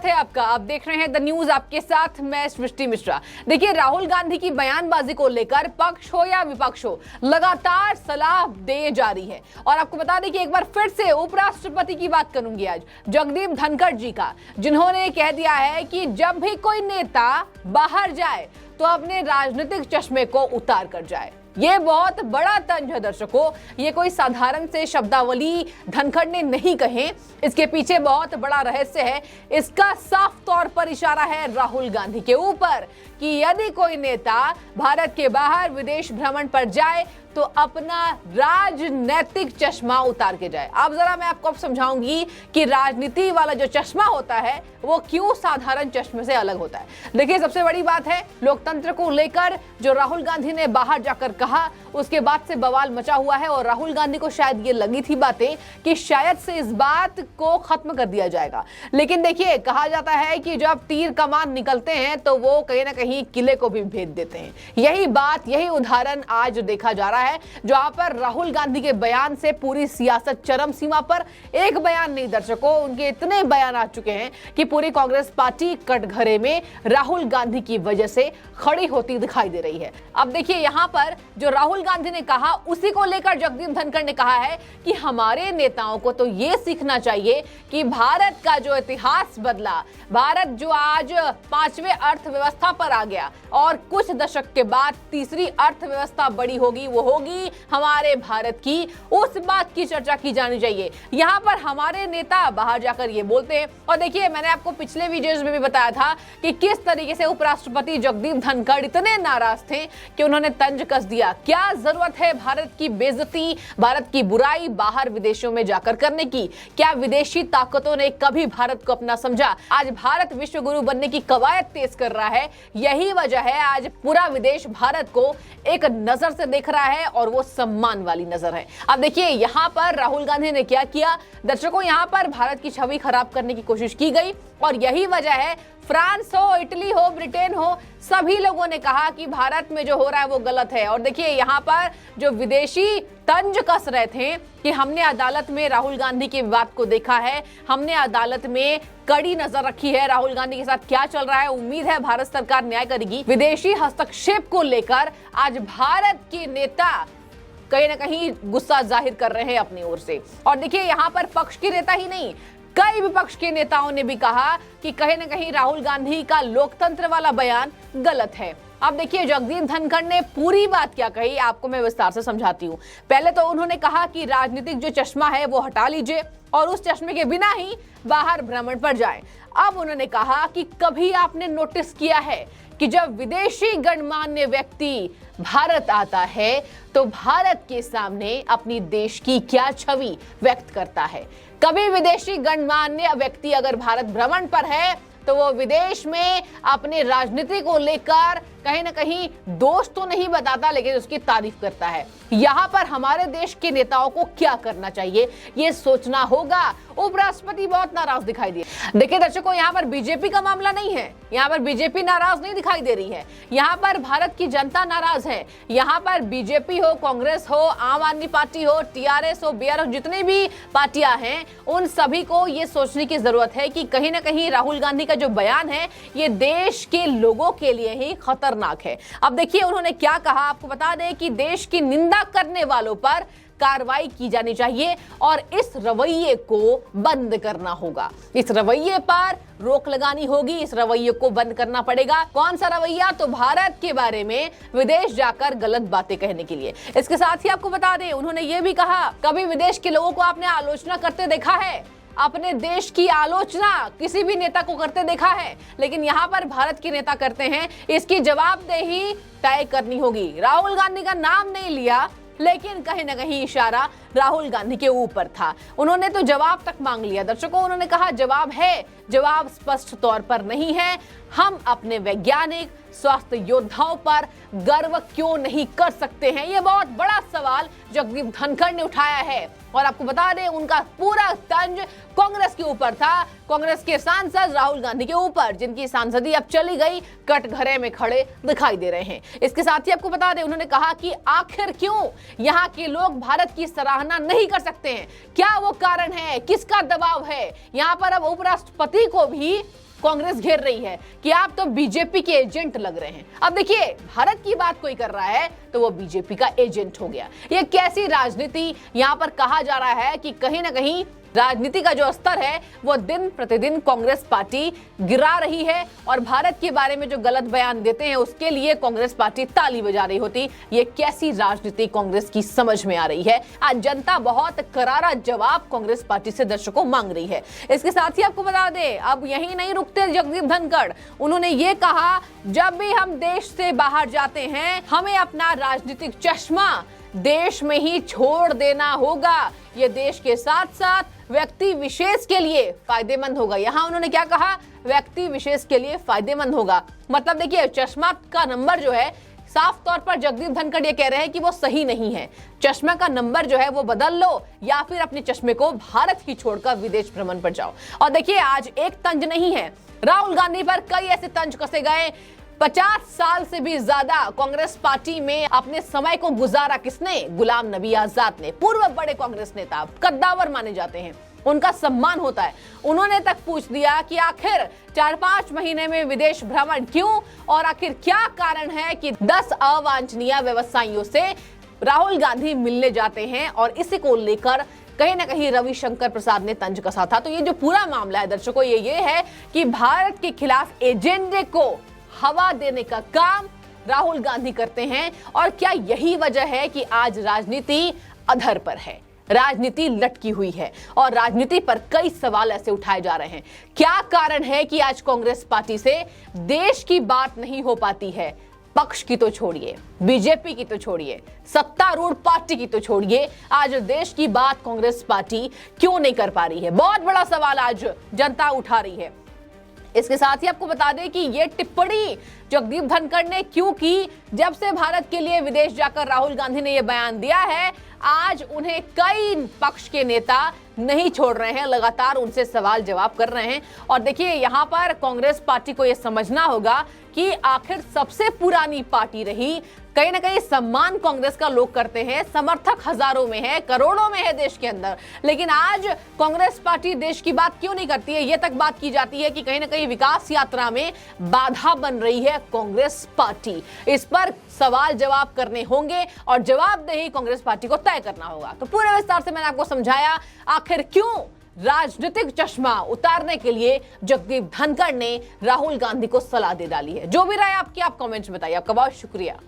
है आपका। आप देख रहे हैं द न्यूज, आपके साथ मैं सृष्टि मिश्रा। देखिए, राहुल गांधी की बयानबाजी को लेकर पक्ष हो या विपक्ष हो, लगातार सलाह दे जा रही है। और आपको बता दें कि एक बार फिर से उपराष्ट्रपति की बात करूंगी आज, जगदीप धनखड़ जी का, जिन्होंने कह दिया है कि जब भी कोई नेता बाहर जाए तो अपने राजनीतिक चश्मे को उतार कर जाए। ये बहुत बड़ा तंज है दर्शकों, ये कोई साधारण से शब्दावली धनखड़ ने नहीं कहे, इसके पीछे बहुत बड़ा रहस्य है। इसका साफ तौर पर इशारा है राहुल गांधी के ऊपर कि यदि कोई नेता भारत के बाहर विदेश भ्रमण पर जाए तो अपना राजनैतिक चश्मा उतार के जाए। अब जरा मैं आपको समझाऊंगी कि राजनीति वाला जो चश्मा होता है वो क्यों साधारण चश्मे से अलग होता है। देखिए, सबसे बड़ी बात है, लोकतंत्र को लेकर जो राहुल गांधी ने बाहर जाकर कहा, उसके बाद से बवाल मचा हुआ है। और राहुल गांधी को शायद ये लगी थी बातें कि शायद से इस बात को खत्म कर दिया जाएगा, लेकिन देखिए, कहा जाता है कि जब तीर कमान निकलते हैं तो वो कहीं ना कहीं किले को भी भेद देते हैं। यही बात, यही उदाहरण आज देखा जा रहा है, जहां पर राहुल गांधी के बयान से पूरी सियासत चरम सीमा पर। एक बयान नहीं दर्शकों, उनके इतने बयान आ चुके हैं कि पूरी कांग्रेस पार्टी कटघरे में राहुल गांधी की वजह से खड़ी होती दिखाई दे रही है। अब देखिए, यहां पर जो राहुल गांधी ने कहा, उसी को लेकर जगदीप धनखड़ ने कहा है कि हमारे नेताओं को तो यह सीखना चाहिए कि भारत का जो इतिहास बदला, भारत जो आज 5वें अर्थव्यवस्था पर आ गया और कुछ दशक के बाद तीसरी अर्थव्यवस्था बड़ी होगी, वो होगी हमारे भारत की, उस बात की चर्चा की जानी चाहिए। यहाँ पर हमारे नेता बाहर जाकर ये बोलते हैं। और देखिए, मैंने आपको पिछले वीडियोस में भी बताया था कि किस तरीके से उपराष्ट्रपति जगदीप धनखड़ इतने नाराज थे कि उन्होंने तंज कस दिया। क्या जरूरत है भारत की बेइज्जती, भारत की बुराई बाहर विदेशों में जाकर करने की? क्या विदेशी ताकतों ने कभी भारत को अपना समझा? आज भारत विश्व गुरु बनने की कवायद तेज कर रहा है। यही वजह है आज पूरा विदेश भारत को एक नजर से देख रहा है, और वो सम्मान वाली नजर है। अब देखिए, यहाँ पर राहुल गांधी ने क्या किया दर्शकों, यहाँ पर भारत की छवि खराब करने की कोशिश की गई, और यही वजह है, फ्रांस हो, इटली हो, ब्रिटेन हो, सभी लोगों ने कहा कि भारत में जो हो रहा है वो गलत है। और देखिए, यहाँ पर जो विदेशी तंज कस रहे थे कि हमने अदालत में राहुल गांधी की बात को देखा है, हमने अदालत में कड़ी नजर रखी है राहुल गांधी के साथ क्या चल रहा है, उम्मीद है भारत सरकार न्याय करेगी। विदेशी हस्तक्षेप को लेकर आज भारत के नेता कहीं ना कहीं गुस्सा जाहिर कर रहे हैं अपनी ओर से। और देखिए, यहाँ पर पक्ष के नेता ही नहीं, कई विपक्ष के नेताओं ने भी कहा कि कहीं ना कहीं राहुल गांधी का लोकतंत्र वाला बयान गलत है। अब देखिए, जगदीप धनखड़ ने पूरी बात क्या कही, आपको मैं विस्तार से समझाती हूँ। पहले तो उन्होंने कहा कि राजनीतिक जो चश्मा है वो हटा लीजिए और उस चश्मे के बिना ही बाहर भ्रमण पर जाएं। अब उन्होंने कहा कि कभी आपने नोटिस किया है कि जब विदेशी गणमान्य व्यक्ति भारत आता है तो भारत के सामने अपनी देश की क्या छवि व्यक्त करता है? कभी विदेशी गणमान्य व्यक्ति अगर भारत भ्रमण पर है तो वो विदेश में अपने राजनीति को लेकर कहीं ना कहीं दोष तो नहीं बताता, लेकिन उसकी तारीफ करता है। यहाँ पर हमारे देश के नेताओं को क्या करना चाहिए, ये सोचना होगा। उपराष्ट्रपति बहुत नाराज दिखाई दिए। देखिए दर्शकों, यहाँ पर बीजेपी का मामला नहीं है, यहाँ पर बीजेपी नाराज नहीं दिखाई दे रही है, यहाँ पर भारत की जनता नाराज है। यहाँ पर बीजेपी हो, कांग्रेस हो, आम आदमी पार्टी हो, टीआरएस हो, बीआरएस, जितनी भी पार्टियां हैं, उन सभी को ये सोचने की जरूरत है कि कहीं ना कहीं राहुल गांधी का जो बयान है ये देश के लोगों के लिए ही खतरनाक है। अब देखिए, उन्होंने क्या कहा, आपको बता दें कि देश की निंदा करने वालों पर कार्रवाई की जानी चाहिए और इस रवैये को बंद करना होगा। इस रवैये पर रोक लगानी होगी, इस रवैये को बंद करना पड़ेगा। कौन सा रवैया? तो भारत के बारे में विदेश जाकर गलत बातें कहने के लिए। इसके साथ ही आपको बता दें, उन्होंने ये भी कहा, कभी विदेश के लोगों को आपने आलोचना करते देखा है? अपने देश की आलोचना किसी भी नेता को करते देखा है? लेकिन यहाँ पर भारत के नेता करते हैं, इसकी जवाबदेही तय करनी होगी। राहुल गांधी का नाम नहीं लिया, लेकिन कहीं ना कहीं इशारा राहुल गांधी के ऊपर था। उन्होंने तो जवाब तक मांग लिया। दर्शकों, उन्होंने कहा जवाब है, जवाब स्पष्ट तौर पर नहीं है। हम अपने वैज्ञानिक स्वास्थ्य योद्धाओं पर गर्व क्यों नहीं कर सकते हैं? ये बहुत बड़ा सवाल जगदीप धनखड़ ने उठाया है। और आपको बता दें, उनका पूरा तंज कांग्रेस के ऊपर था, कांग्रेस के सांसद राहुल गांधी के ऊपर, जिनकी सांसदी अब चली गई, कटघरे में खड़े दिखाई दे रहे हैं। इसके साथ ही आपको बता दें, उन्होंने कहा कि आखिर क्यों यहाँ के लोग भारत की सराहना नहीं कर सकते हैं? क्या वो कारण है? किसका दबाव है? यहाँ पर अब उपराष्ट्रपति को भी कांग्रेस घेर रही है कि आप तो बीजेपी के एजेंट लग रहे हैं। अब देखिए, भारत की बात कोई कर रहा है तो वो बीजेपी का एजेंट हो गया। ये कैसी राजनीति, यहां पर कहा जा रहा है कि कहीं ना कहीं राजनीति का जो स्तर है वो दिन प्रतिदिन कांग्रेस पार्टी गिरा रही है, और भारत के बारे में जो गलत बयान देते हैं उसके लिए कांग्रेस पार्टी ताली बजा रही होती। ये कैसी राजनीति कांग्रेस की समझ में आ रही है। आज जनता बहुत करारा जवाब कांग्रेस पार्टी से दर्शकों मांग रही है। इसके साथ ही आपको बता दें, अब यही नहीं रुकते जगदीप धनखड़। उन्होंने ये कहा, जब भी हम देश से बाहर जाते हैं हमें अपना राजनीतिक चश्मा देश में ही छोड़ देना होगा। ये देश के साथ साथ व्यक्ति विशेष के लिए फायदेमंद होगा। यहां उन्होंने क्या कहा, व्यक्ति विशेष के लिए फायदेमंद होगा। मतलब देखिए, चश्मा का नंबर जो है, साफ तौर पर जगदीप धनखड़ ये कह रहे हैं कि वो सही नहीं है। चश्मा का नंबर जो है वो बदल लो, या फिर अपने चश्मे को भारत ही छोड़कर विदेश भ्रमण पर जाओ। और देखिए, आज एक तंज नहीं है, राहुल गांधी पर कई ऐसे तंज कसे गए। 50 साल से भी ज्यादा कांग्रेस पार्टी में अपने समय को गुजारा किसने? गुलाम नबी आजाद ने। पूर्व बड़े कांग्रेस नेता, कद्दावर माने जाते हैं, उनका सम्मान होता है। उन्होंने तक पूछ दिया कि आखिर 4-5 महीने में विदेश भ्रमण क्यों, और आखिर क्या कारण है कि 10 अवांछनीय व्यवसायियों से राहुल गांधी मिलने जाते हैं। और इसी को लेकर कहीं ना कहीं रविशंकर प्रसाद ने तंज कसा था। तो ये जो पूरा मामला है दर्शकों, ये है कि भारत के खिलाफ एजेंडे को हवा देने का काम राहुल गांधी करते हैं। और क्या यही वजह है कि आज राजनीति अधर पर है, राजनीति लटकी हुई है, और राजनीति पर कई सवाल ऐसे उठाए जा रहे हैं। क्या कारण है कि आज कांग्रेस पार्टी से देश की बात नहीं हो पाती है? पक्ष की तो छोड़िए, बीजेपी की तो छोड़िए, सत्तारूढ़ पार्टी की तो छोड़िए, आज देश की बात कांग्रेस पार्टी क्यों नहीं कर पा रही है? बहुत बड़ा सवाल आज जनता उठा रही है। इसके साथ ही आपको बता दें कि ये टिप्पणी जगदीप धनखड़ ने क्यों की, जब से भारत के लिए विदेश जाकर राहुल गांधी ने यह बयान दिया है, आज उन्हें कई पक्ष के नेता नहीं छोड़ रहे हैं, लगातार उनसे सवाल जवाब कर रहे हैं। और देखिए, यहां पर कांग्रेस पार्टी को यह समझना होगा कि आखिर सबसे पुरानी पार्टी रही, कहीं ना कहीं सम्मान कांग्रेस का लोग करते हैं, समर्थक हजारों में है, करोड़ों में है देश के अंदर। लेकिन आज कांग्रेस पार्टी देश की बात क्यों नहीं करती है? ये तक बात की जाती है कि कहीं ना कहीं विकास यात्रा में बाधा बन रही है कांग्रेस पार्टी। इस पर सवाल जवाब करने होंगे, और जवाबदेही कांग्रेस पार्टी को तय करना होगा। तो पूरे विस्तार से मैंने आपको समझाया आखिर क्यों राजनीतिक चश्मा उतारने के लिए जगदीप धनखड़ ने राहुल गांधी को सलाह दे डाली है। जो भी राय आपकी, आप कमेंट्स में बताइए। आपका बहुत शुक्रिया।